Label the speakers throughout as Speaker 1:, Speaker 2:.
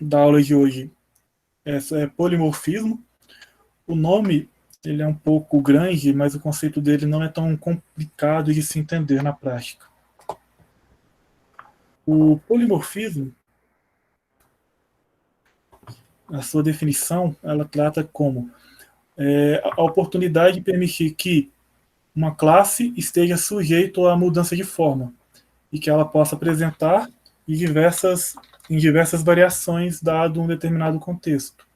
Speaker 1: da aula de hoje é polimorfismo. O nome ele é um pouco grande, mas o conceito dele não é tão complicado de se entender na prática. O polimorfismo, a sua definição, ela trata como a oportunidade de permitir que uma classe esteja sujeita à mudança de forma e que ela possa apresentar em diversas variações dado um determinado contexto.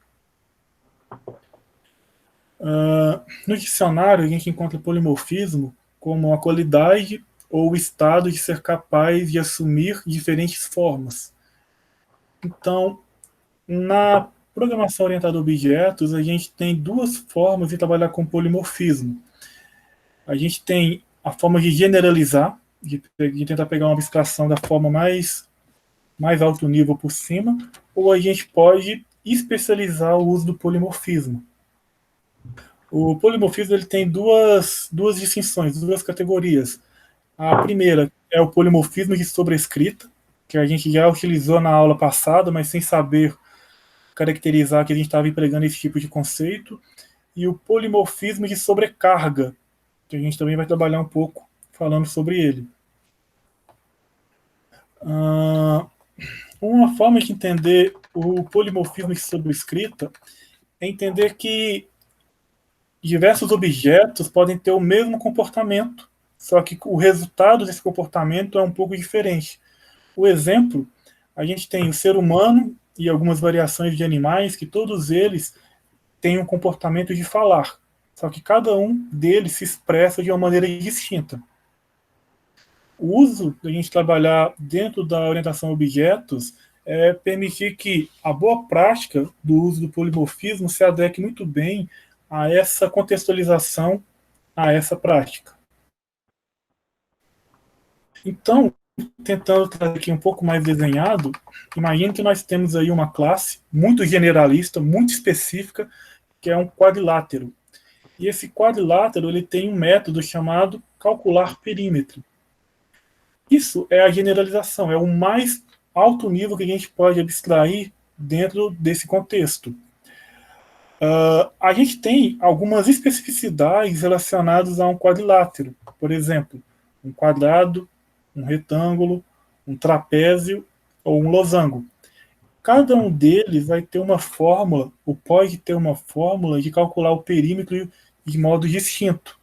Speaker 1: No dicionário, a gente encontra polimorfismo como a qualidade ou o estado de ser capaz de assumir diferentes formas. Então, na programação orientada a objetos, a gente tem duas formas de trabalhar com polimorfismo. A gente tem a forma de generalizar, de tentar pegar uma abstração da forma mais alto nível por cima, ou a gente pode especializar o uso do polimorfismo. O polimorfismo ele tem duas distinções, duas categorias. A primeira é o polimorfismo de sobrescrita, que a gente já utilizou na aula passada, mas sem saber caracterizar que a gente estava empregando esse tipo de conceito. E o polimorfismo de sobrecarga, que a gente também vai trabalhar um pouco falando sobre ele. Uma forma de entender o polimorfismo de sobrescrita é entender que diversos objetos podem ter o mesmo comportamento, só que o resultado desse comportamento é um pouco diferente. O exemplo, a gente tem o ser humano e algumas variações de animais que todos eles têm um comportamento de falar, só que cada um deles se expressa de uma maneira distinta. O uso da gente trabalhar dentro da orientação a objetos é permitir que a boa prática do uso do polimorfismo se adeque muito bem a essa contextualização, a essa prática. Então, tentando trazer aqui um pouco mais desenhado, imagine que nós temos aí uma classe muito generalista, muito específica, que é um quadrilátero. E esse quadrilátero ele tem um método chamado calcular perímetro. Isso é a generalização, é o mais alto nível que a gente pode abstrair dentro desse contexto. A gente tem algumas especificidades relacionadas a um quadrilátero. Por exemplo, um quadrado, um retângulo, um trapézio ou um losango. Cada um deles vai ter uma fórmula, ou pode ter uma fórmula de calcular o perímetro de modo distinto.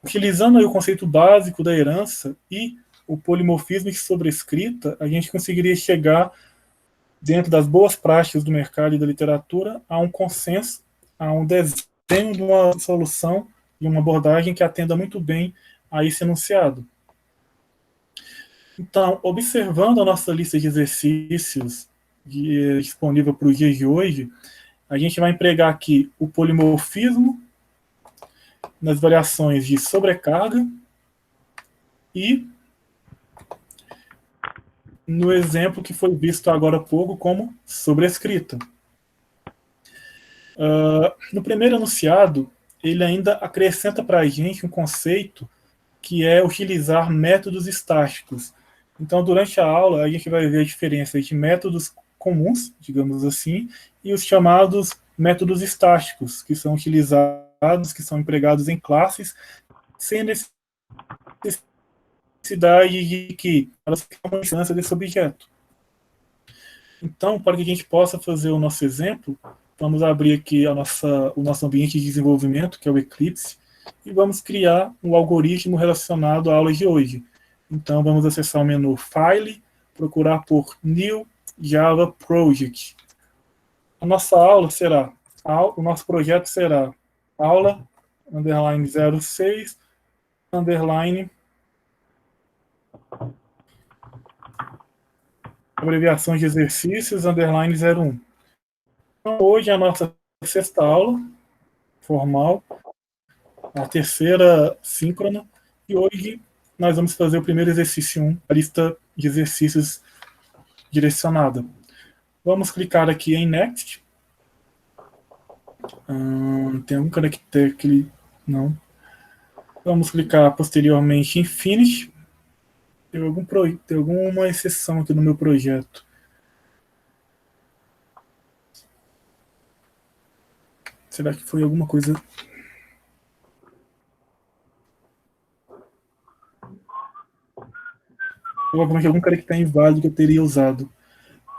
Speaker 1: Utilizando aí o conceito básico da herança e o polimorfismo de sobrescrita, a gente conseguiria chegar, dentro das boas práticas do mercado e da literatura, a um consenso, a um desenho de uma solução e uma abordagem que atenda muito bem a esse enunciado. Então, observando a nossa lista de exercícios disponível para o dia de hoje, a gente vai empregar aqui o polimorfismo nas variações de sobrecarga e no exemplo que foi visto agora há pouco como sobrescrita. No primeiro enunciado, ele ainda acrescenta para a gente um conceito que é utilizar métodos estáticos. Então, durante a aula, a gente vai ver a diferença entre métodos comuns, digamos assim, e os chamados métodos estáticos, que são utilizados, que são empregados em classes, sem necessidade de que elas tenham uma instância desse objeto. Então, para que a gente possa fazer o nosso exemplo, vamos abrir aqui o nosso ambiente de desenvolvimento, que é o Eclipse, e vamos criar um algoritmo relacionado à aula de hoje. Então, vamos acessar o menu File, procurar por New Java Project. A nossa aula será, o nosso projeto será aula, underline 06, underline, abreviação de exercícios, underline 01. Então, hoje é a nossa sexta aula formal, a terceira síncrona, e hoje nós vamos fazer o primeiro exercício 1, a lista de exercícios direcionada. Vamos clicar aqui em Next. Tem algum caractere que ele... Não. Vamos clicar posteriormente em Finish. Tem alguma exceção aqui no meu projeto. Será que foi alguma coisa? Provavelmente algum caractere inválido que eu teria usado.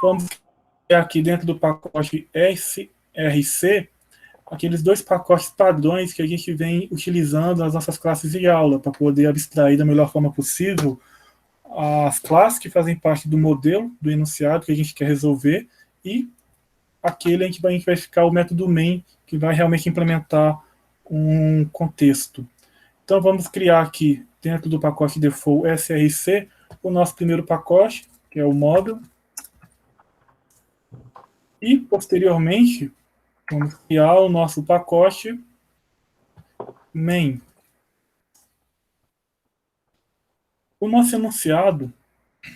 Speaker 1: Vamos criar aqui dentro do pacote SRC aqueles dois pacotes padrões que a gente vem utilizando nas nossas classes de aula para poder abstrair da melhor forma possível as classes que fazem parte do modelo, do enunciado que a gente quer resolver, e aquele em que a gente vai ficar o método main, que vai realmente implementar um contexto. Então vamos criar aqui, dentro do pacote default SRC, o nosso primeiro pacote, que é o model, e posteriormente vamos criar o nosso pacote main. O nosso enunciado,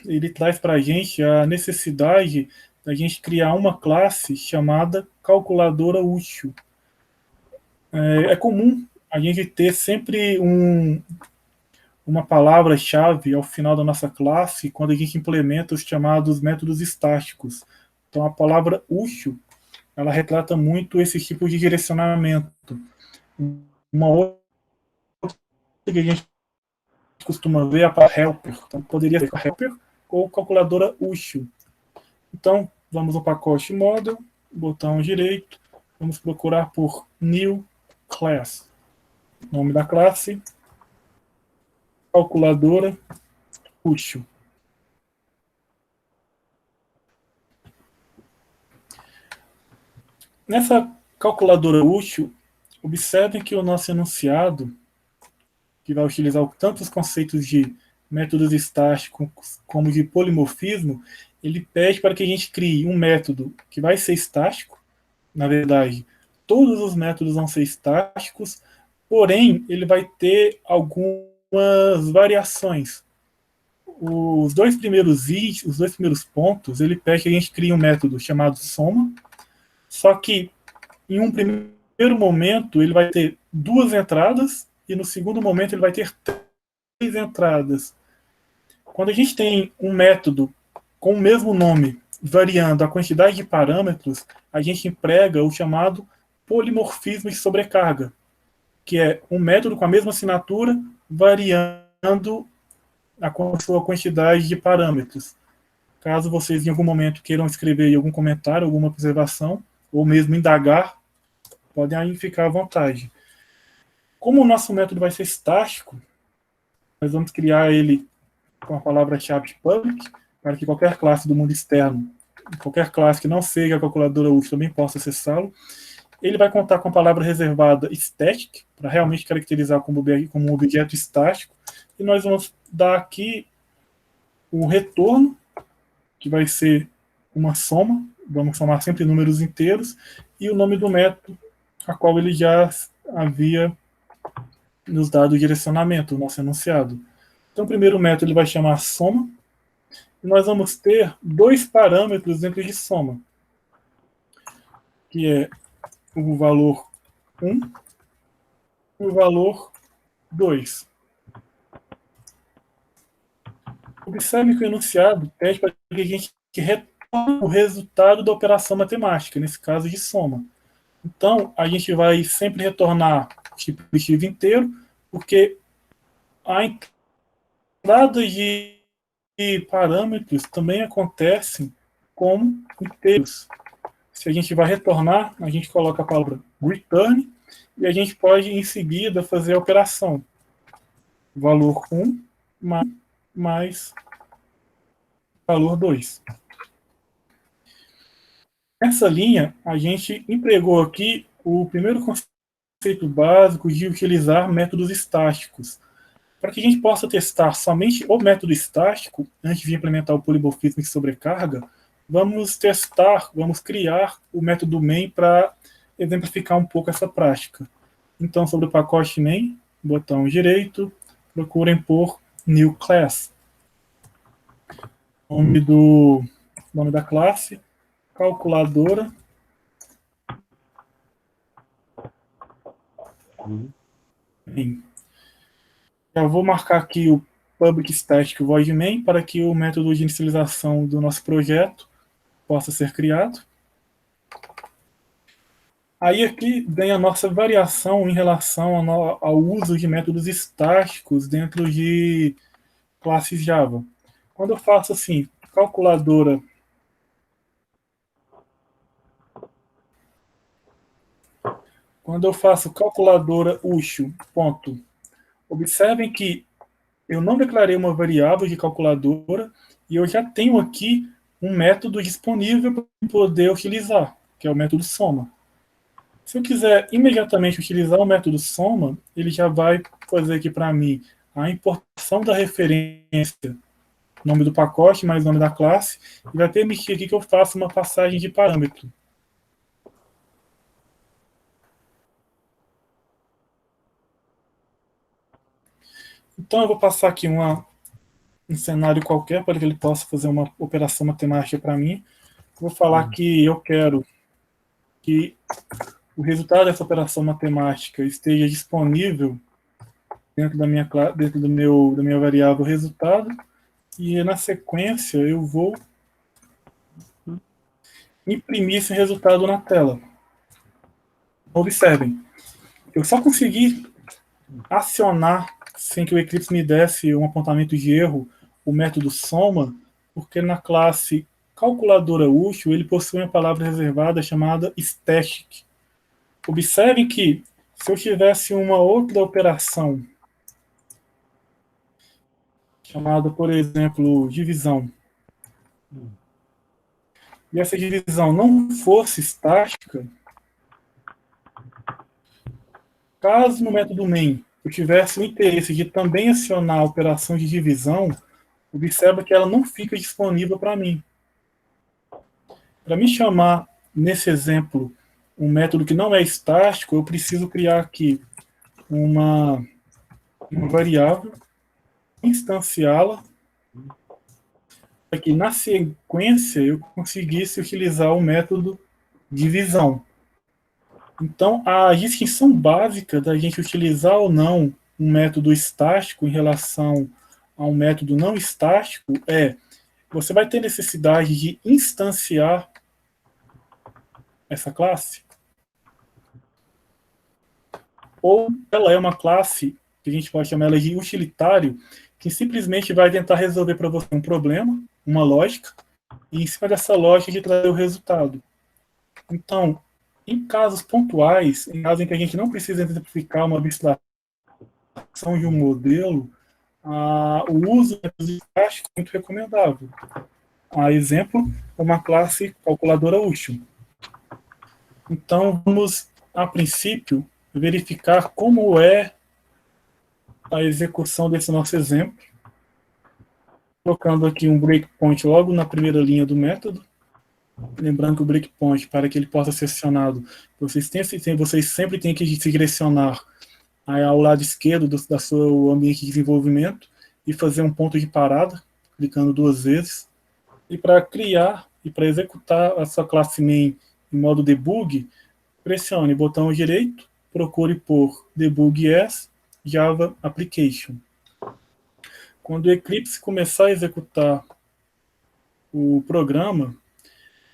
Speaker 1: ele traz para a gente a necessidade da gente criar uma classe chamada calculadora útil. É comum a gente ter sempre uma palavra-chave ao final da nossa classe quando a gente implementa os chamados métodos estáticos. Então, a palavra útil, ela retrata muito esse tipo de direcionamento. Uma outra que a gente costuma ver é a palavra helper. Então, poderia ser helper ou calculadora útil. Então, vamos no pacote model, botão direito, vamos procurar por new class. Nome da classe, calculadora útil. Nessa calculadora útil, observem que o nosso enunciado, que vai utilizar tanto os conceitos de métodos estáticos como de polimorfismo, ele pede para que a gente crie um método que vai ser estático. Na verdade, todos os métodos vão ser estáticos, porém, ele vai ter algumas variações. Os dois primeiros pontos, ele pede que a gente crie um método chamado soma, só que em um primeiro momento ele vai ter duas entradas e no segundo momento ele vai ter três entradas. Quando a gente tem um método com o mesmo nome, variando a quantidade de parâmetros, a gente emprega o chamado polimorfismo de sobrecarga, que é um método com a mesma assinatura, variando a sua quantidade de parâmetros. Caso vocês em algum momento queiram escrever algum comentário, alguma observação, ou mesmo indagar, podem aí ficar à vontade. Como o nosso método vai ser estático, nós vamos criar ele com a palavra-chave public, para que qualquer classe do mundo externo, qualquer classe que não seja a calculadora útil, também possa acessá-lo. Ele vai contar com a palavra reservada static, para realmente caracterizar como um objeto estático, e nós vamos dar aqui o retorno, que vai ser uma soma, vamos somar sempre números inteiros, e o nome do método, a qual ele já havia nos dado o direcionamento, o nosso enunciado. Então, o primeiro método ele vai chamar soma, e nós vamos ter dois parâmetros dentro de soma, que é o valor 1 e o valor 2. Observe que o enunciado pede para que a gente retorne o resultado da operação matemática, nesse caso de soma. Então, a gente vai sempre retornar o tipo primitivo inteiro, porque a entrada de parâmetros também acontecem como inteiros. Se a gente vai retornar, a gente coloca a palavra return e a gente pode, em seguida, fazer a operação. Valor 1 mais valor 2. Nessa linha, a gente empregou aqui o primeiro conceito básico de utilizar métodos estáticos. Para que a gente possa testar somente o método estático, antes de implementar o polimorfismo de sobrecarga, vamos criar o método main para exemplificar um pouco essa prática. Então, sobre o pacote main, botão direito, procurem por new class. Nome da classe, calculadora. Main. Já vou marcar aqui o public static void main para que o método de inicialização do nosso projeto possa ser criado. Aí aqui vem a nossa variação em relação ao uso de métodos estáticos dentro de classes Java. Quando eu faço assim, calculadora, quando eu faço calculadora USHO, ponto. Observem que eu não declarei uma variável de calculadora e eu já tenho aqui um método disponível para poder utilizar, que é o método soma. Se eu quiser imediatamente utilizar o método soma, ele já vai fazer aqui para mim a importação da referência, nome do pacote mais nome da classe, e vai permitir aqui que eu faça uma passagem de parâmetro. Então eu vou passar aqui um cenário qualquer para que ele possa fazer uma operação matemática para mim. Vou falar que eu quero que o resultado dessa operação matemática esteja disponível dentro da minha variável resultado, e na sequência eu vou imprimir esse resultado na tela. Observem, eu só consegui acionar sem que o Eclipse me desse um apontamento de erro o método soma, porque na classe calculadora útil ele possui uma palavra reservada chamada static. Observe que se eu tivesse uma outra operação chamada, por exemplo, divisão, e essa divisão não fosse estática, caso no método main eu tivesse o interesse de também acionar a operação de divisão, observa que ela não fica disponível para mim. Para me chamar, nesse exemplo, um método que não é estático, eu preciso criar aqui uma variável, instanciá-la, para que na sequência eu conseguisse utilizar o método divisão. Então, a distinção básica da gente utilizar ou não um método estático em relação a um método não estático é: você vai ter necessidade de instanciar essa classe, ou ela é uma classe que a gente pode chamar ela de utilitário, que simplesmente vai tentar resolver para você um problema, uma lógica, e em cima dessa lógica de trazer o resultado. Então, em casos pontuais, em casos em que a gente não precisa exemplificar uma abstração de um modelo, o uso de estático é muito recomendável. A exemplo, uma classe calculadora útil. Então, vamos, a princípio, verificar como é a execução desse nosso exemplo, colocando aqui um breakpoint logo na primeira linha do método. Lembrando que o breakpoint, para que ele possa ser acionado, vocês sempre têm que se direcionar ao lado esquerdo do seu ambiente de desenvolvimento e fazer um ponto de parada, clicando 2 vezes. E para criar e para executar a sua classe main em modo debug, pressione o botão direito, procure por debug as Java Application. Quando o Eclipse começar a executar o programa,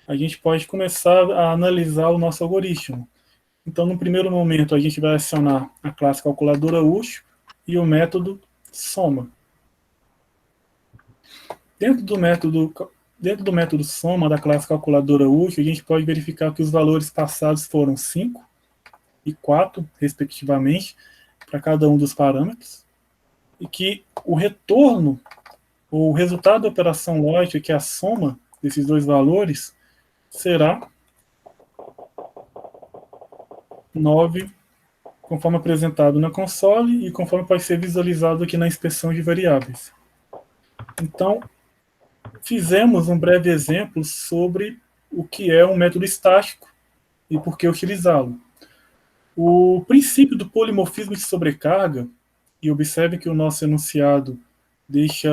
Speaker 1: a gente pode começar a analisar o nosso algoritmo. Então, no primeiro momento, a gente vai acionar a classe calculadora útil e o método soma. Dentro do método soma da classe calculadora útil, a gente pode verificar que os valores passados foram 5 e 4, respectivamente, para cada um dos parâmetros, e que o retorno, ou o resultado da operação lógica, que é a soma desses dois valores, será 9, conforme apresentado na console e conforme pode ser visualizado aqui na inspeção de variáveis. Então, fizemos um breve exemplo sobre o que é um método estático e por que utilizá-lo. O princípio do polimorfismo de sobrecarga, e observe que o nosso enunciado deixa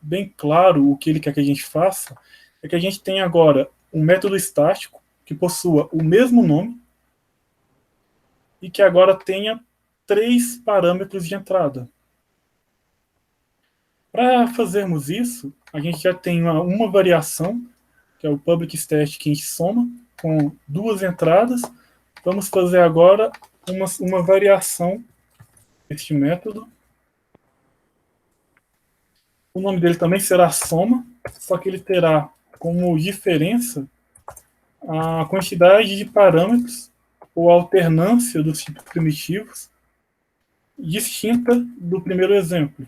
Speaker 1: bem claro o que ele quer que a gente faça, é que a gente tem agora um método estático que possua o mesmo nome e que agora tenha 3 parâmetros de entrada. Para fazermos isso, a gente já tem uma variação, que é o public static que a gente soma, com 2 entradas, Vamos fazer agora uma variação deste método. O nome dele também será soma, só que ele terá como diferença a quantidade de parâmetros ou alternância dos tipos primitivos distinta do primeiro exemplo.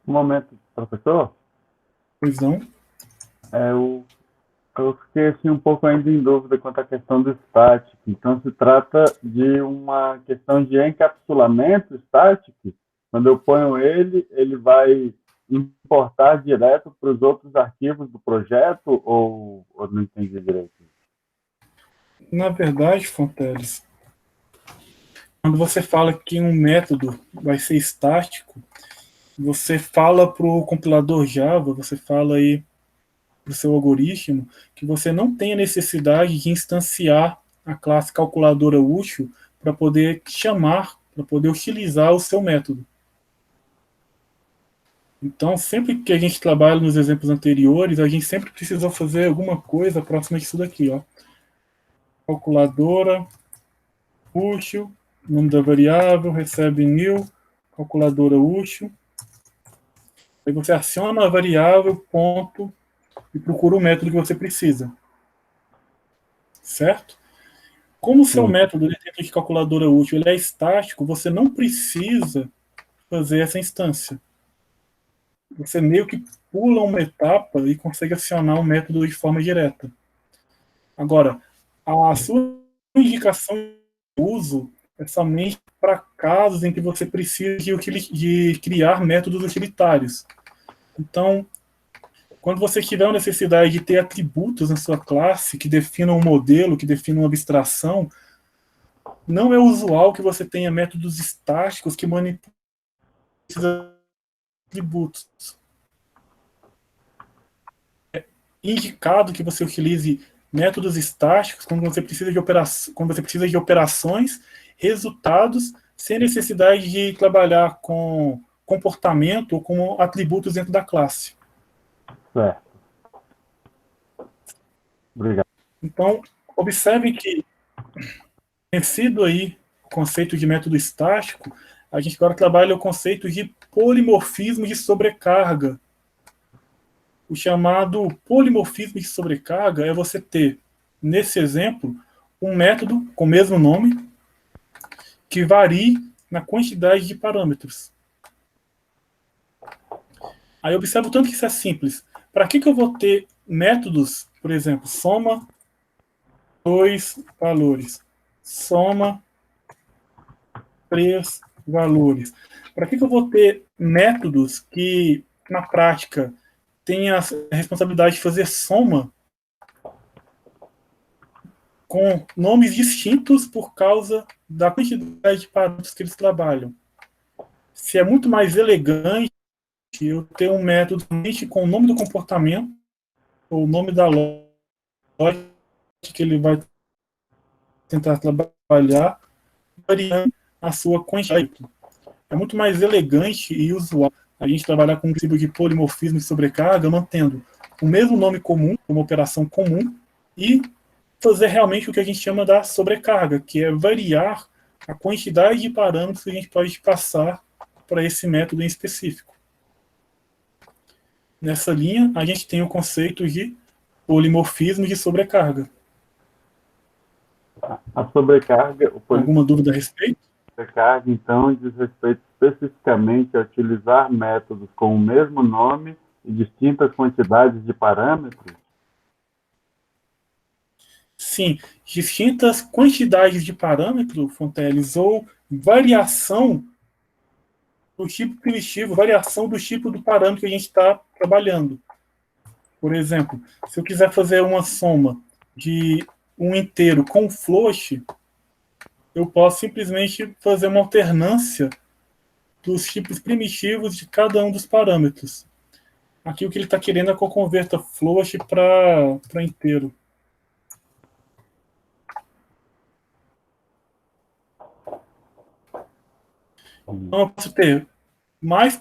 Speaker 2: Um momento, professor.
Speaker 1: Pois não?
Speaker 2: Eu fiquei assim, um pouco ainda em dúvida quanto à questão do static. Então, se trata de uma questão de encapsulamento static. Quando eu ponho ele, ele vai importar direto para os outros arquivos do projeto ou não entendi direito?
Speaker 1: Na verdade, Fonteles, quando você fala que um método vai ser estático, você fala para o compilador Java, você fala aí para o seu algoritmo, que você não tem a necessidade de instanciar a classe calculadora útil para poder chamar, para poder utilizar o seu método. Então, sempre que a gente trabalha nos exemplos anteriores, a gente sempre precisou fazer alguma coisa próxima disso daqui, ó. Calculadora útil, nome da variável, recebe new, calculadora útil. Aí você aciona a variável, ponto, e procura o método que você precisa. Certo? Como o seu método de calculadora útil ele é estático, você não precisa fazer essa instância. Você meio que pula uma etapa e consegue acionar o método de forma direta. Agora, a sua indicação de uso é somente para casos em que você precisa de criar métodos utilitários. Então, quando você tiver a necessidade de ter atributos na sua classe que definam um modelo, que definam uma abstração, não é usual que você tenha métodos estáticos que manipulam esses atributos. É indicado que você utilize métodos estáticos quando você precisa de operações, resultados, sem necessidade de trabalhar com comportamento ou com atributos dentro da classe.
Speaker 2: Certo. Obrigado.
Speaker 1: Então, observe que, conhecido aí o conceito de método estático, a gente agora trabalha o conceito de polimorfismo de sobrecarga. O chamado polimorfismo de sobrecarga é você ter, nesse exemplo, um método com o mesmo nome que varie na quantidade de parâmetros. Aí observa o tanto que isso é simples. Para que eu vou ter métodos, por exemplo, soma dois valores, soma três valores? Para que eu vou ter métodos que, na prática, têm a responsabilidade de fazer soma com nomes distintos por causa da quantidade de parâmetros que eles trabalham? Se é muito mais elegante eu ter um método somente com o nome do comportamento, ou o nome da lógica que ele vai tentar trabalhar, variando a sua quantidade. É muito mais elegante e usual a gente trabalhar com um princípio de polimorfismo e sobrecarga, mantendo o mesmo nome comum, uma operação comum, e fazer realmente o que a gente chama da sobrecarga, que é variar a quantidade de parâmetros que a gente pode passar para esse método em específico. Nessa linha, a gente tem o conceito de polimorfismo de sobrecarga.
Speaker 2: A sobrecarga,
Speaker 1: Alguma dúvida a respeito?
Speaker 2: Sobrecarga, então, diz respeito especificamente a utilizar métodos com o mesmo nome e distintas quantidades de parâmetros?
Speaker 1: Sim, distintas quantidades de parâmetros, Fonteles, ou variação do tipo primitivo, variação do tipo do parâmetro que a gente está trabalhando. Por exemplo, se eu quiser fazer uma soma de um inteiro com float, eu posso simplesmente fazer uma alternância dos tipos primitivos de cada um dos parâmetros. Aqui o que ele está querendo é que eu converta float para inteiro. Então eu posso ter mais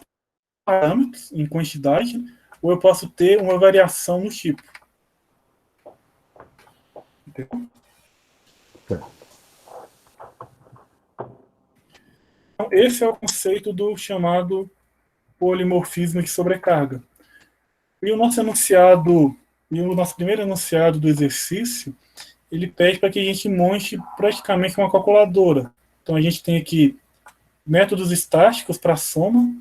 Speaker 1: parâmetros em quantidade, ou eu posso ter uma variação no tipo. Entendeu? Então, esse é o conceito do chamado polimorfismo de sobrecarga. E o nosso enunciado, e o nosso primeiro enunciado do exercício, ele pede para que a gente monte praticamente uma calculadora. Então a gente tem aqui métodos estáticos para soma,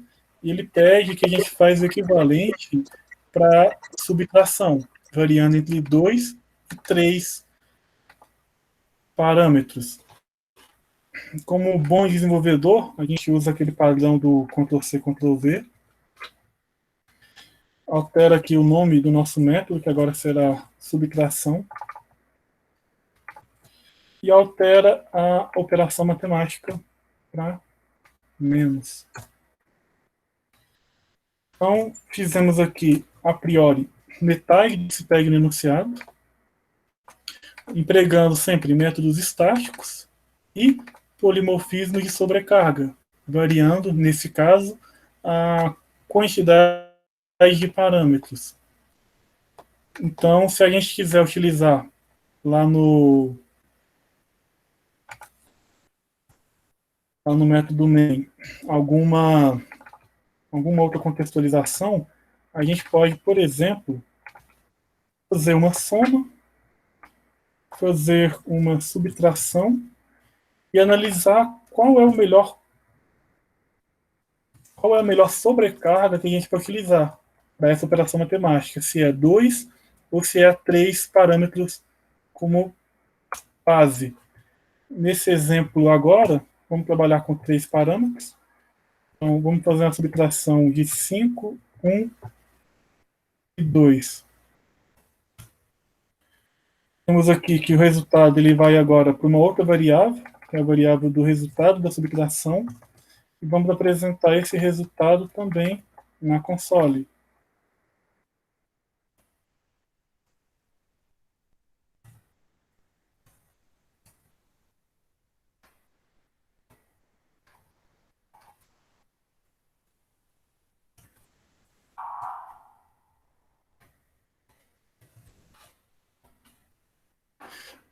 Speaker 1: e ele pede que a gente faça o equivalente para subtração, variando entre 2 e 3 parâmetros. Como bom desenvolvedor, a gente usa aquele padrão do Ctrl+C, Ctrl+V. Altera aqui o nome do nosso método, que agora será subtração. E altera a operação matemática para menos. Então, fizemos aqui, a priori, metade desse tag no enunciado, empregando sempre métodos estáticos e polimorfismo de sobrecarga, variando, nesse caso, a quantidade de parâmetros. Então, se a gente quiser utilizar lá no método main alguma outra contextualização, a gente pode, por exemplo, fazer uma soma, fazer uma subtração e analisar qual é a melhor sobrecarga que a gente pode utilizar para essa operação matemática, se é 2 ou se é 3 parâmetros como base. Nesse exemplo agora, vamos trabalhar com 3 parâmetros. Então, vamos fazer uma subtração de 5, 1 e 2. Temos aqui que o resultado ele vai agora para uma outra variável, que é a variável do resultado da subtração, e vamos apresentar esse resultado também na console.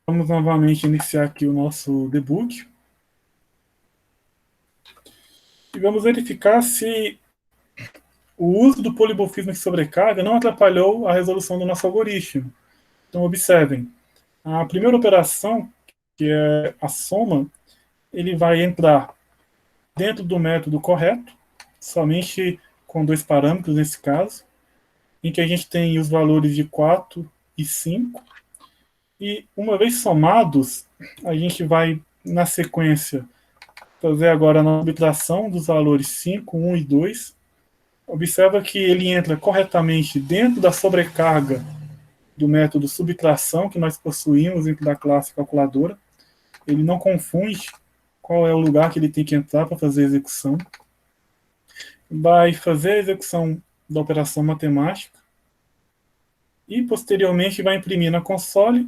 Speaker 1: Vamos novamente iniciar aqui o nosso debug. E vamos verificar se o uso do polimorfismo de sobrecarga não atrapalhou a resolução do nosso algoritmo. Então, observem. A primeira operação, que é a soma, ele vai entrar dentro do método correto, somente com 2 parâmetros nesse caso, em que a gente tem os valores de 4 e 5. E uma vez somados, a gente vai, na sequência, fazer agora a subtração dos valores 5, 1 e 2. Observa que ele entra corretamente dentro da sobrecarga do método subtração que nós possuímos dentro da classe calculadora. Ele não confunde qual é o lugar que ele tem que entrar para fazer a execução. Vai fazer a execução da operação matemática e, posteriormente, vai imprimir na console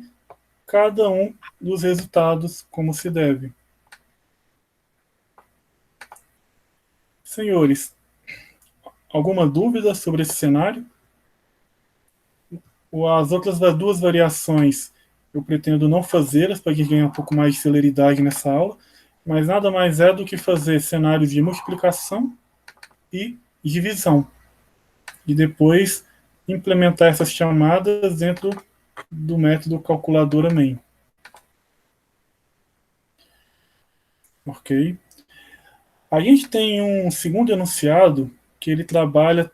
Speaker 1: cada um dos resultados como se deve. Senhores, alguma dúvida sobre esse cenário? As outras 2 variações eu pretendo não fazê-las para que ganhe um pouco mais de celeridade nessa aula, mas nada mais é do que fazer cenários de multiplicação e divisão. E depois implementar essas chamadas dentro do método calculadora main. Ok? A gente tem um segundo enunciado que ele trabalha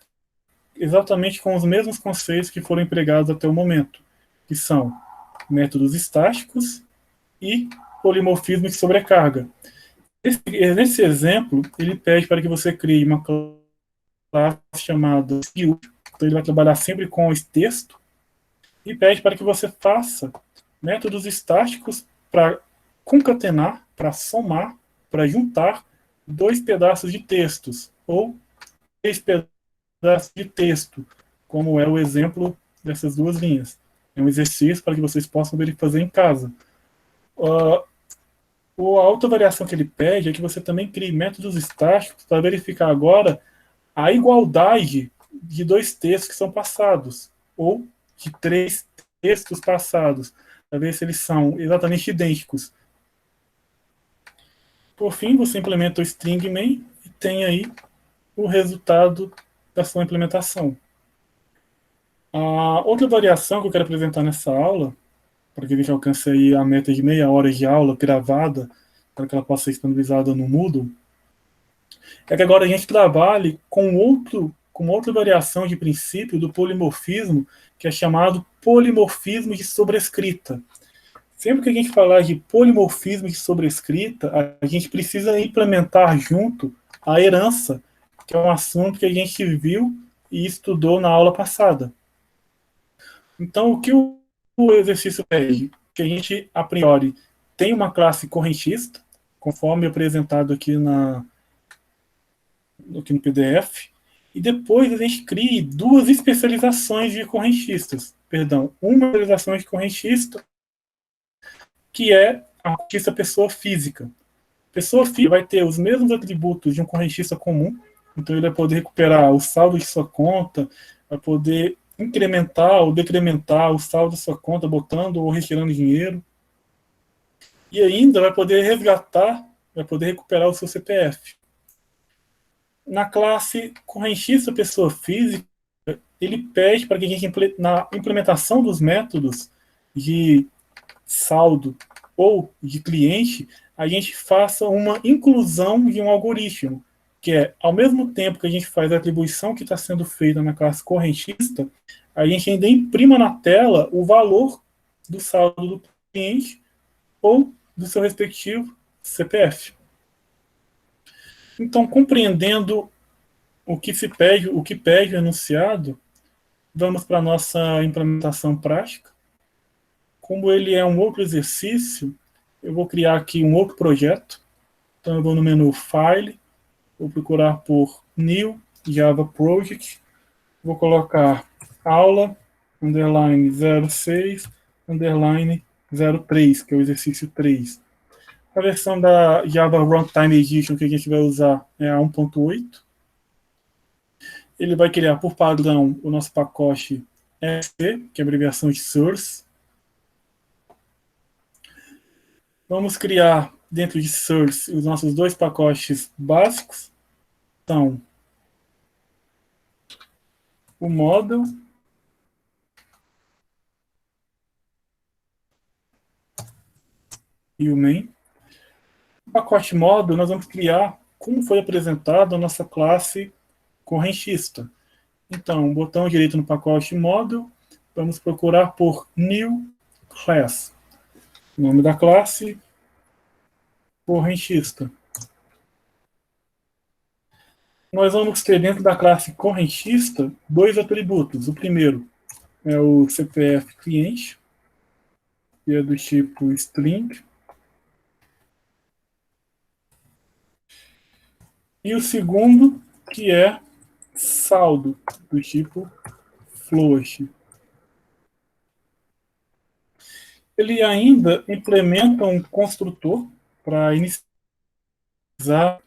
Speaker 1: exatamente com os mesmos conceitos que foram empregados até o momento, que são métodos estáticos e polimorfismo de sobrecarga. Nesse exemplo, ele pede para que você crie uma classe chamada SKU, então ele vai trabalhar sempre com esse texto, e pede para que você faça métodos estáticos para concatenar, para somar, para juntar 2 pedaços de textos, ou 3 pedaços de texto, como é o exemplo dessas 2 linhas. É um exercício para que vocês possam fazer em casa. A outra variação que ele pede é que você também crie métodos estáticos para verificar agora a igualdade de 2 textos que são passados, ou de 3 textos passados, para ver se eles são exatamente idênticos. Por fim, você implementa o string main e tem aí o resultado da sua implementação. A outra variação que eu quero apresentar nessa aula, para que a gente alcance aí a meta de meia hora de aula gravada, para que ela possa ser disponibilizada no Moodle, é que agora a gente trabalhe com outra variação de princípio do polimorfismo, que é chamado polimorfismo de sobrescrita. Sempre que a gente falar de polimorfismo de sobrescrita, a gente precisa implementar junto a herança, que é um assunto que a gente viu e estudou na aula passada. Então, o que o exercício pede? Que a gente, a priori, tem uma classe correntista, conforme apresentado aqui no PDF, e depois a gente crie duas especializações de correntistas. Perdão, uma especialização de correntista, que é a correntista pessoa física. Pessoa física vai ter os mesmos atributos de um correntista comum, então ele vai poder recuperar o saldo de sua conta, vai poder incrementar ou decrementar o saldo da sua conta, botando ou retirando dinheiro, e ainda vai poder resgatar, vai poder recuperar o seu CPF. Na classe correntista pessoa física, ele pede para que a gente, na implementação dos métodos de saldo ou de cliente, a gente faça uma inclusão de um algoritmo, que é, ao mesmo tempo que a gente faz a atribuição que está sendo feita na classe correntista, a gente ainda imprima na tela o valor do saldo do cliente ou do seu respectivo CPF. Então, compreendendo o que se pede, o que pede o enunciado, vamos para a nossa implementação prática. Como ele é um outro exercício, eu vou criar aqui um outro projeto. Então eu vou no menu File, vou procurar por New Java Project, vou colocar aula, underline 06, underline 03, que é o exercício 3. A versão da Java Runtime Edition que a gente vai usar é a 1.8. Ele vai criar por padrão o nosso pacote SC, que é a abreviação de Source. Vamos criar dentro de Source os nossos dois pacotes básicos. Então, o model e o main. No pacote model, nós vamos criar como foi apresentado a nossa classe correntista. Então, botão direito no pacote model, vamos procurar por new class. O nome da classe, correntista. Nós vamos ter dentro da classe correntista dois atributos. O primeiro é o CPF cliente, que é do tipo string. E o segundo, que é saldo, do tipo float. Ele ainda implementa um construtor para inicializar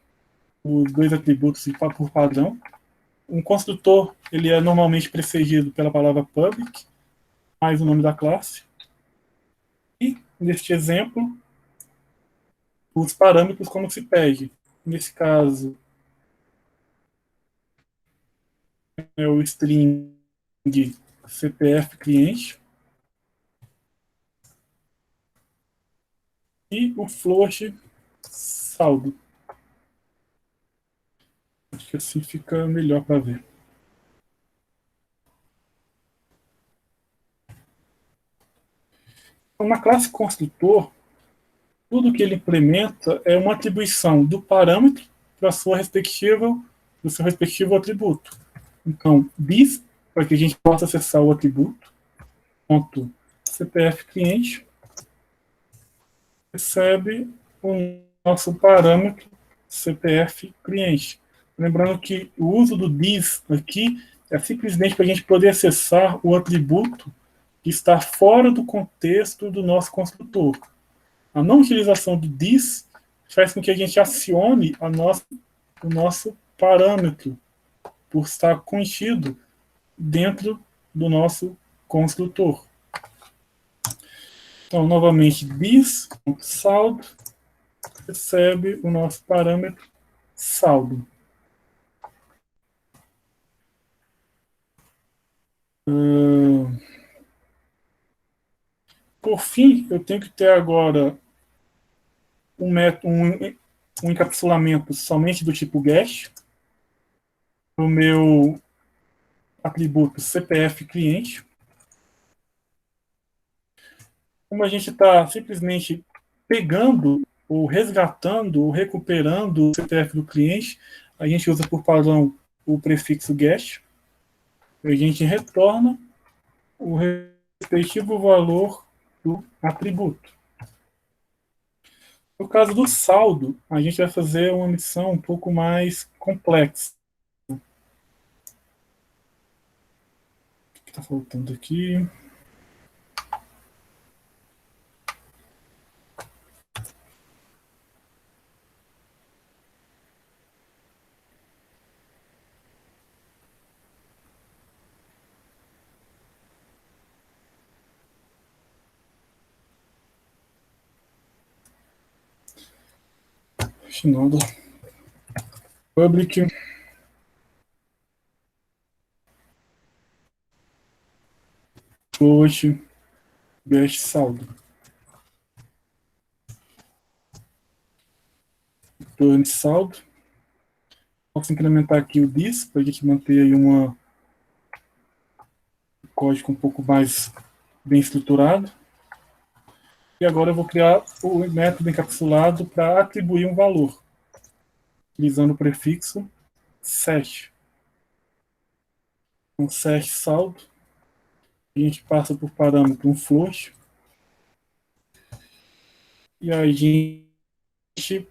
Speaker 1: os dois atributos por padrão. Um construtor ele é normalmente precedido pela palavra public, mais o nome da classe. E, neste exemplo, os parâmetros como se pede. Nesse caso, é o string CPF cliente e o float saldo. Acho que assim fica melhor para ver. Uma classe construtor, tudo que ele implementa é uma atribuição do parâmetro para do seu respectivo atributo. Então, this, para que a gente possa acessar o atributo, ponto CPF cliente, recebe o nosso parâmetro CPF cliente. Lembrando que o uso do this aqui é simplesmente para a gente poder acessar o atributo que está fora do contexto do nosso construtor. A não utilização do this faz com que a gente acione o nosso parâmetro por estar contido dentro do nosso construtor. Então, novamente, this, saldo, recebe o nosso parâmetro saldo. Por fim, eu tenho que ter agora um encapsulamento somente do tipo GET no meu atributo CPF cliente. Como a gente está simplesmente pegando ou resgatando ou recuperando o CPF do cliente, a gente usa por padrão o prefixo GET. A gente retorna o respectivo valor do atributo. No caso do saldo, a gente vai fazer uma missão um pouco mais complexa. O que está faltando aqui? Nada. Public. Float. Get saldo. Return saldo. Posso incrementar aqui o this para a gente manter aí um código um pouco mais bem estruturado. E agora eu vou criar o método encapsulado para atribuir um valor, utilizando o prefixo set. Um set saldo. A gente passa por parâmetro um float. E aí a gente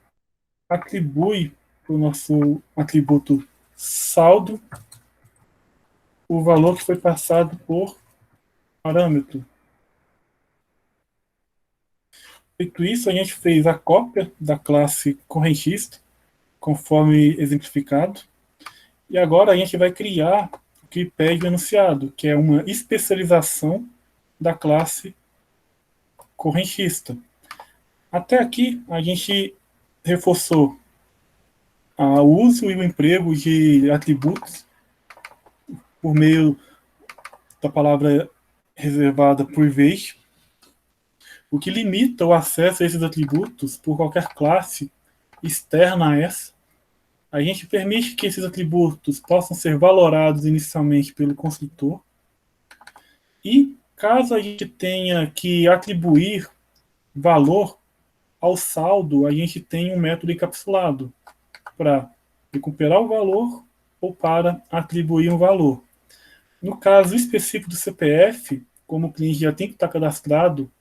Speaker 1: atribui para o nosso atributo saldo o valor que foi passado por parâmetro. Feito isso, a gente fez a cópia da classe correntista, conforme exemplificado. E agora a gente vai criar o que pede o enunciado, que é uma especialização da classe correntista. Até aqui, a gente reforçou o uso e o emprego de atributos por meio da palavra reservada private, o que limita o acesso a esses atributos por qualquer classe externa a essa. A gente permite que esses atributos possam ser valorados inicialmente pelo construtor. E caso a gente tenha que atribuir valor ao saldo, a gente tem um método encapsulado para recuperar o valor ou para atribuir um valor. No caso específico do CPF, como o cliente já tem que estar cadastrado,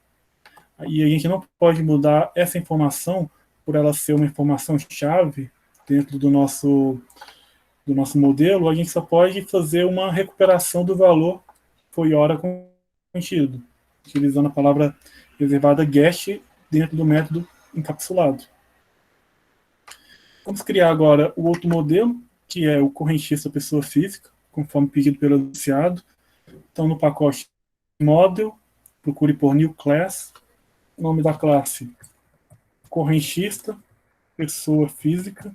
Speaker 1: e a gente não pode mudar essa informação por ela ser uma informação-chave dentro do nosso modelo, a gente só pode fazer uma recuperação do valor que foi hora contido, utilizando a palavra reservada get dentro do método encapsulado. Vamos criar agora o outro modelo, que é o correntista pessoa física, conforme pedido pelo enunciado. Então, no pacote model, procure por new class, nome da classe correntista, pessoa física.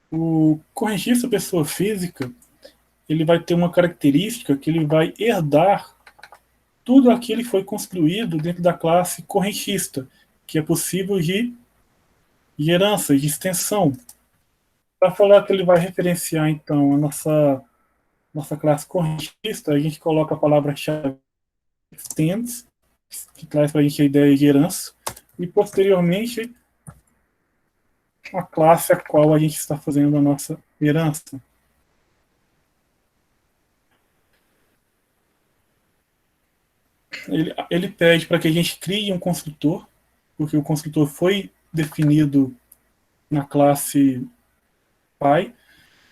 Speaker 1: O correntista pessoa física, ele vai ter uma característica que ele vai herdar tudo aquilo que foi construído dentro da classe correntista, que é possível de herança, de extensão. Para falar que ele vai referenciar, então, a nossa classe correntista, a gente coloca a palavra-chave extends, que traz para a gente a ideia de herança, e posteriormente a classe a qual a gente está fazendo a nossa herança. Ele pede para que a gente crie um construtor, porque o construtor foi definido na classe pai.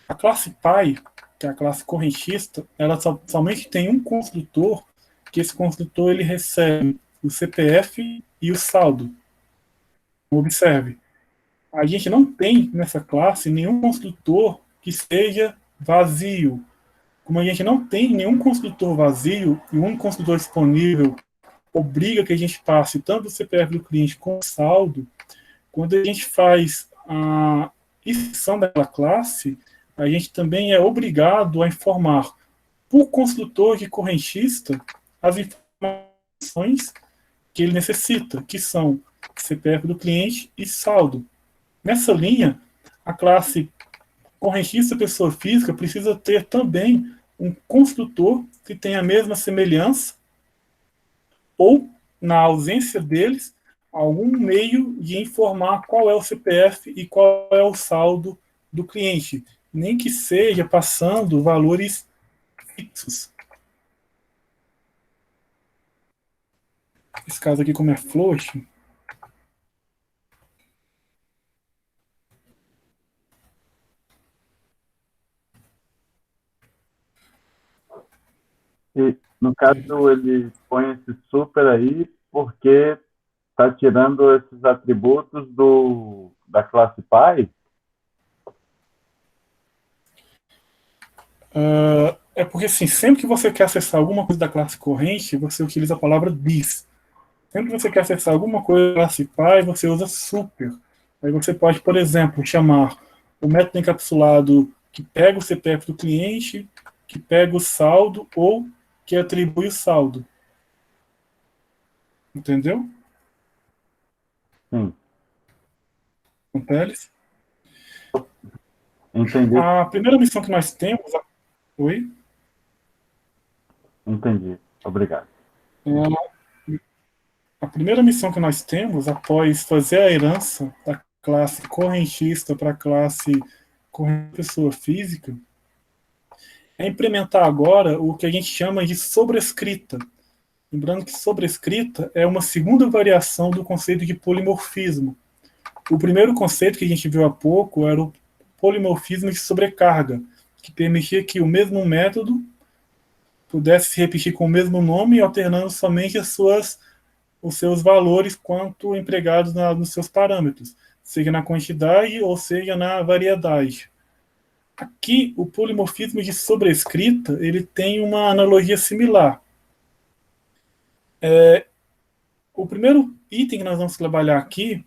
Speaker 1: A classe pai, que é a classe correntista, ela somente tem um construtor, que esse construtor ele recebe o CPF e o saldo. Observe, a gente não tem nessa classe nenhum construtor que seja vazio. Como a gente não tem nenhum construtor vazio e um construtor disponível obriga que a gente passe tanto o CPF do cliente como o saldo, quando a gente faz a inscrição daquela classe, a gente também é obrigado a informar por construtor de correntista as informações que ele necessita, que são CPF do cliente e saldo. Nessa linha, a classe correntista pessoa física precisa ter também um construtor que tenha a mesma semelhança ou, na ausência deles, algum meio de informar qual é o CPF e qual é o saldo do cliente, nem que seja passando valores fixos. Esse caso aqui, como é float,
Speaker 2: E, no caso, ele põe esse super aí porque está tirando esses atributos da classe pai.
Speaker 1: é porque, assim, sempre que você quer acessar alguma coisa da classe corrente, você utiliza a palavra this. Sempre que você quer acessar alguma coisa da classe pai, você usa super. Aí você pode, por exemplo, chamar o método encapsulado que pega o CPF do cliente, que pega o saldo ou que atribui o saldo. Entendeu?
Speaker 2: Sim,
Speaker 1: Compeles?
Speaker 2: entendi,
Speaker 1: A primeira missão que nós temos. Oi?
Speaker 2: entendi. Obrigado.
Speaker 1: A primeira missão que nós temos, após fazer a herança da classe correntista para a classe corrente pessoa física, é implementar agora o que a gente chama de sobrescrita. Lembrando que sobrescrita é uma segunda variação do conceito de polimorfismo. O primeiro conceito que a gente viu há pouco era o polimorfismo de sobrecarga, que permitia que o mesmo método pudesse se repetir com o mesmo nome, alternando somente os seus valores quanto empregados nos seus parâmetros, seja na quantidade ou seja na variedade. Aqui, o polimorfismo de sobrescrita ele tem uma analogia similar. O primeiro item que nós vamos trabalhar aqui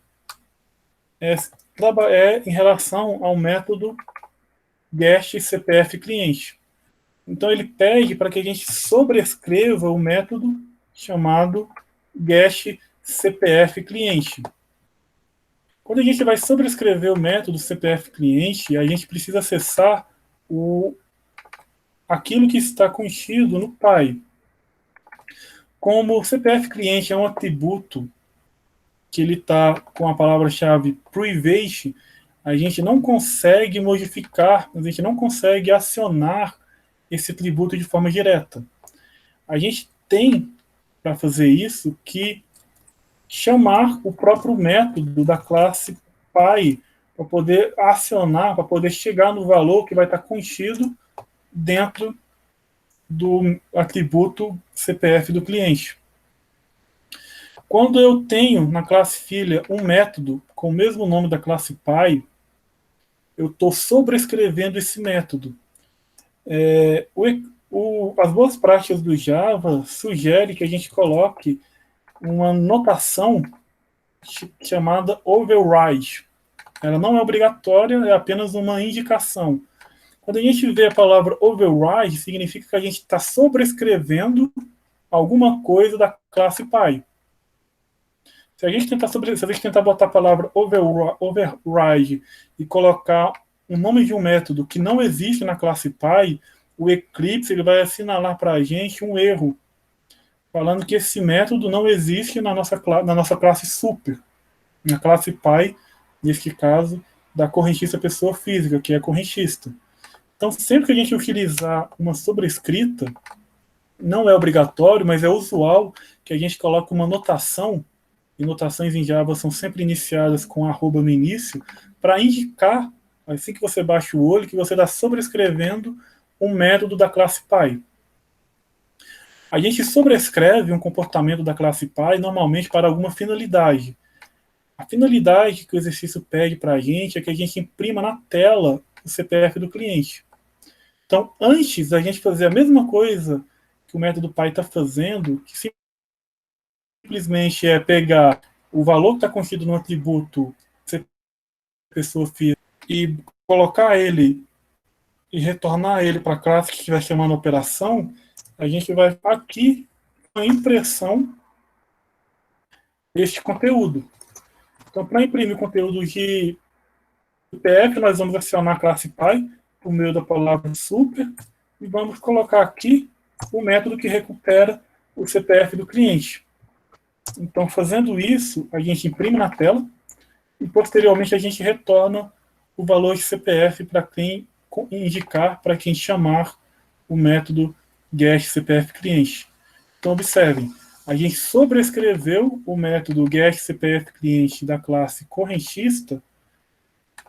Speaker 1: é em relação ao método guest CPF cliente. Então ele pede para que a gente sobrescreva o método chamado guest CPF cliente. Quando a gente vai sobrescrever o método CPF cliente, a gente precisa acessar aquilo que está contido no pai. Como o CPF cliente é um atributo que ele está com a palavra-chave private, a gente não consegue modificar, a gente não consegue acionar esse atributo de forma direta. A gente tem, para fazer isso, que chamar o próprio método da classe pai para poder acionar, para poder chegar no valor que vai estar contido dentro do atributo CPF do cliente. Quando eu tenho na classe filha um método com o mesmo nome da classe pai, eu estou sobrescrevendo esse método. As boas práticas do Java sugerem que a gente coloque uma notação chamada override. Ela não é obrigatória, é apenas uma indicação. Quando a gente vê a palavra override, significa que a gente está sobrescrevendo alguma coisa da classe pai. Se a gente tentar botar a palavra override e colocar o nome de um método que não existe na classe pai, o Eclipse ele vai assinalar para a gente um erro, falando que esse método não existe na nossa classe super, na classe pai, neste caso, da correntista pessoa física, que é correntista. Então, sempre que a gente utilizar uma sobrescrita, não é obrigatório, mas é usual que a gente coloque uma notação, e notações em Java são sempre iniciadas com arroba no início, para indicar, assim que você baixa o olho, que você está sobrescrevendo um método da classe pai. A gente sobrescreve um comportamento da classe pai normalmente para alguma finalidade. A finalidade que o exercício pede para a gente é que a gente imprima na tela o CPF do cliente. Então, antes da gente fazer a mesma coisa que o método pai está fazendo, que simplesmente é pegar o valor que está contido no atributo pessoa física e colocar ele e retornar ele para a classe que estiver chamando a operação, a gente vai aqui a impressão deste conteúdo. Então, para imprimir conteúdo de CPF, nós vamos acionar a classe Py por meio da palavra super e vamos colocar aqui o método que recupera o CPF do cliente. Então, fazendo isso, a gente imprime na tela e, posteriormente, a gente retorna o valor de CPF para quem indicar, para quem chamar o método getCPFCliente. Então, observem, a gente sobrescreveu o método getCPFCliente da classe correntista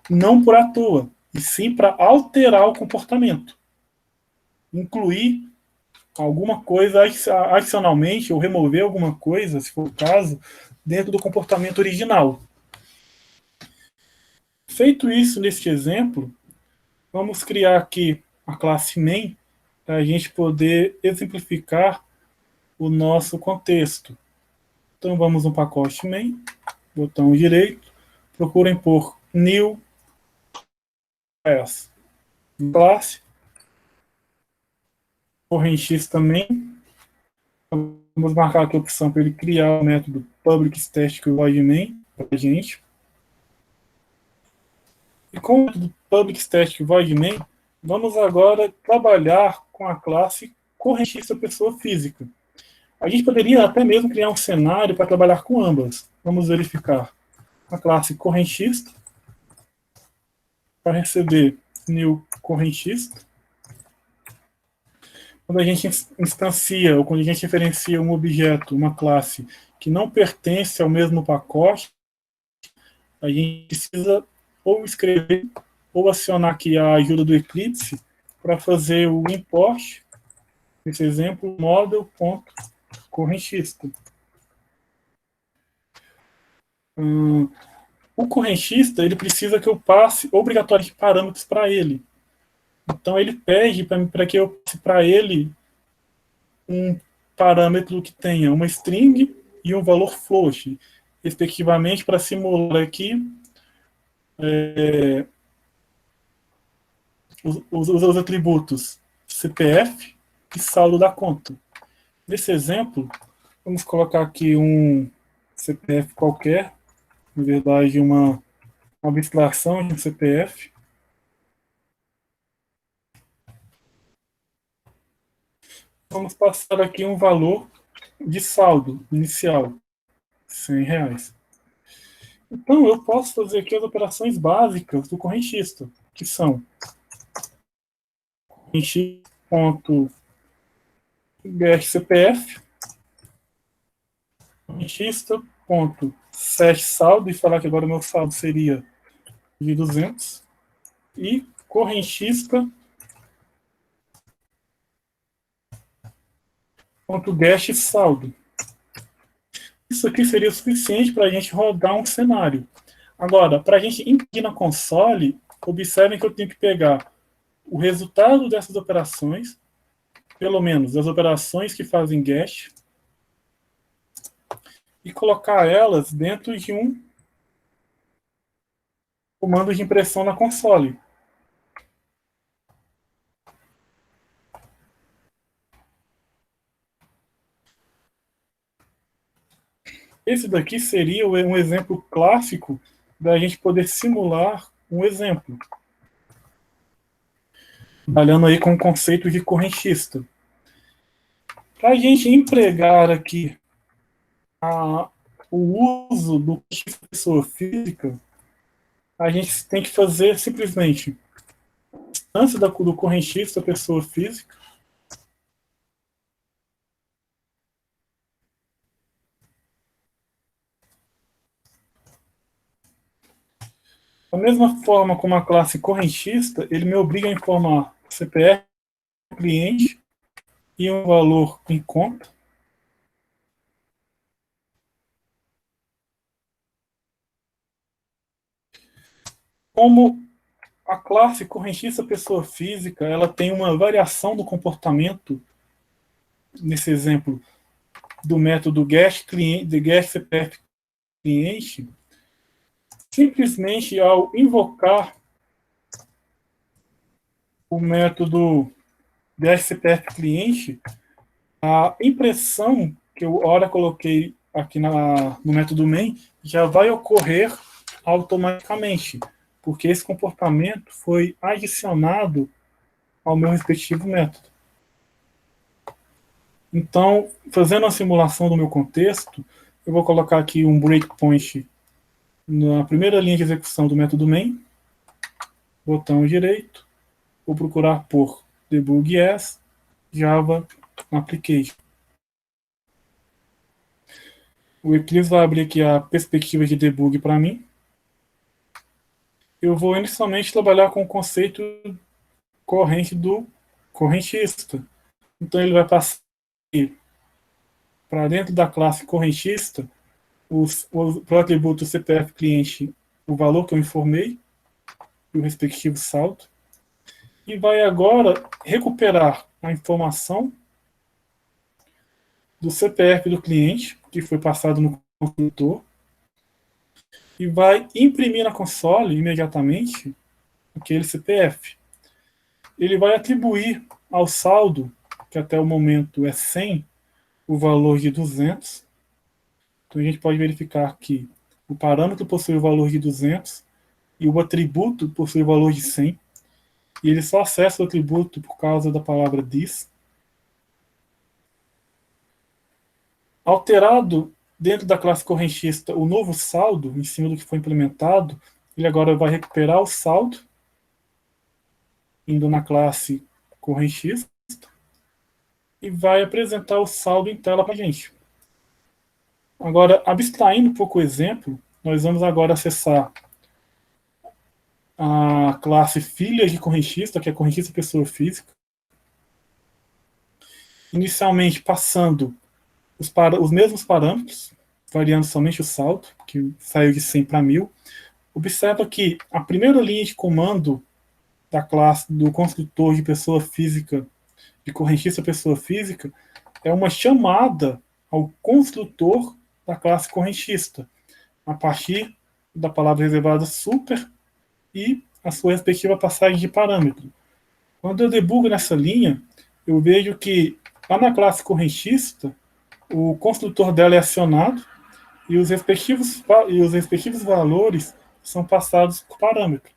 Speaker 1: não por à toa, e sim para alterar o comportamento. Incluir alguma coisa adicionalmente, ou remover alguma coisa, se for o caso, dentro do comportamento original. Feito isso neste exemplo, vamos criar aqui a classe main para a gente poder exemplificar o nosso contexto. Então vamos no pacote main, botão direito, procurem por new classe, correntista também. Vamos marcar aqui a opção para ele criar o método public static void main para a gente. E com o método public static void main, vamos agora trabalhar com a classe correntista pessoa física. A gente poderia até mesmo criar um cenário para trabalhar com ambas. Vamos verificar a classe correntista para receber new correntista. Quando a gente instancia ou quando a gente referencia um objeto, uma classe que não pertence ao mesmo pacote, a gente precisa ou escrever ou acionar aqui a ajuda do Eclipse para fazer o import, nesse exemplo, model.correntista. O correntista ele precisa que eu passe obrigatoriamente parâmetros para ele. Então ele pede para que eu passe para ele um parâmetro que tenha uma string e um valor float, respectivamente, para simular aqui os atributos CPF e saldo da conta. Nesse exemplo, vamos colocar aqui um CPF qualquer, na verdade uma abstração de um CPF. Vamos passar aqui um valor de saldo inicial, R$100. Então, eu posso fazer aqui as operações básicas do correntista, que são correntista.getCPF, correntista.setSaldo, e falar que agora o meu saldo seria de 200, e correntista.getSaldo. Isso aqui seria o suficiente para a gente rodar um cenário. Agora, para a gente imprimir na console, observem que eu tenho que pegar o resultado dessas operações, pelo menos as operações que fazem get, e colocar elas dentro de um comando de impressão na console. Esse daqui seria um exemplo clássico da gente poder simular um exemplo, trabalhando aí com o conceito de correntista. Para a gente empregar aqui o uso do pessoa física, a gente tem que fazer simplesmente a instância do correntista pessoa física, da mesma forma como a classe correntista, ele me obriga a informar CPF do cliente e um valor em conta. Como a classe correntista pessoa física, ela tem uma variação do comportamento, nesse exemplo, do método getCPF cliente, simplesmente ao invocar o método getCPF cliente, a impressão que eu ora coloquei aqui no método main já vai ocorrer automaticamente, porque esse comportamento foi adicionado ao meu respectivo método. Então, fazendo a simulação do meu contexto, eu vou colocar aqui um breakpoint na primeira linha de execução do método main, botão direito, vou procurar por debug as Java application. O Eclipse vai abrir aqui a perspectiva de debug para mim. Eu vou inicialmente trabalhar com o conceito corrente do correntista. Então ele vai passar para dentro da classe correntista para o atributo CPF cliente o valor que eu informei e o respectivo saldo. E vai agora recuperar a informação do CPF do cliente, que foi passado no construtor, e vai imprimir na console imediatamente aquele CPF. Ele vai atribuir ao saldo, que até o momento é 100, o valor de 200. Então a gente pode verificar que o parâmetro possui o valor de 200 e o atributo possui o valor de 100. E ele só acessa o atributo por causa da palavra this. Alterado dentro da classe correntista o novo saldo, em cima do que foi implementado, ele agora vai recuperar o saldo, indo na classe correntista, e vai apresentar o saldo em tela para a gente. Agora, abstraindo um pouco o exemplo, nós vamos agora acessar a classe filha de correntista, que é correntista pessoa física. Inicialmente passando os mesmos parâmetros, variando somente o saldo, que saiu de 100 para 1000. Observa que a primeira linha de comando da classe do construtor de pessoa física, de correntista pessoa física, é uma chamada ao construtor da classe correntista, a partir da palavra reservada super e a sua respectiva passagem de parâmetro. Quando eu debugo nessa linha, eu vejo que lá na classe correntista, o construtor dela é acionado e os respectivos valores são passados por parâmetro.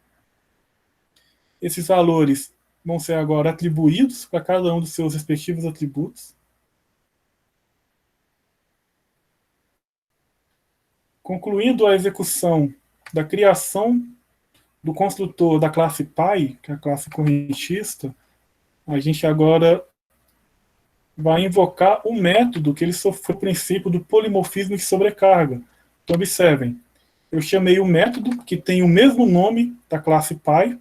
Speaker 1: Esses valores vão ser agora atribuídos para cada um dos seus respectivos atributos. Concluindo a execução da criação do construtor da classe pai, que é a classe correntista, a gente agora vai invocar o método que ele sofreu o princípio do polimorfismo de sobrecarga. Então, observem, eu chamei o método que tem o mesmo nome da classe pai,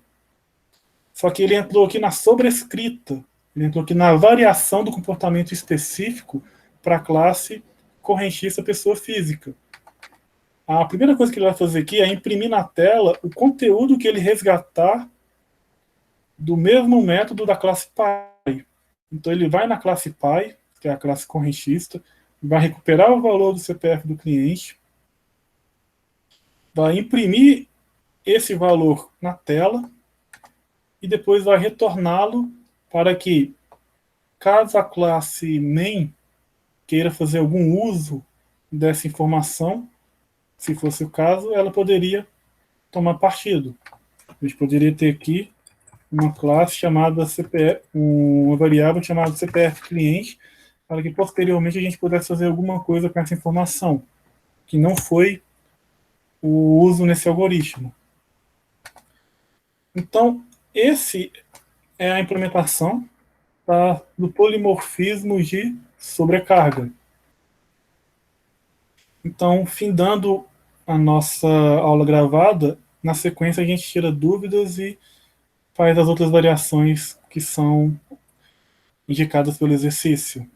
Speaker 1: só que ele entrou aqui na sobrescrita, ele entrou aqui na variação do comportamento específico para a classe correntista pessoa física. A primeira coisa que ele vai fazer aqui é imprimir na tela o conteúdo que ele resgatar do mesmo método da classe pai. Então ele vai na classe pai, que é a classe correntista, vai recuperar o valor do CPF do cliente, vai imprimir esse valor na tela e depois vai retorná-lo para que, caso a classe main queira fazer algum uso dessa informação, se fosse o caso, ela poderia tomar partido. A gente poderia ter aqui uma classe chamada CPF, uma variável chamada CPF cliente, para que posteriormente a gente pudesse fazer alguma coisa com essa informação, que não foi o uso nesse algoritmo. Então, esse é a implementação do polimorfismo de sobrecarga. Então, findando a nossa aula gravada, na sequência a gente tira dúvidas e faz as outras variações que são indicadas pelo exercício.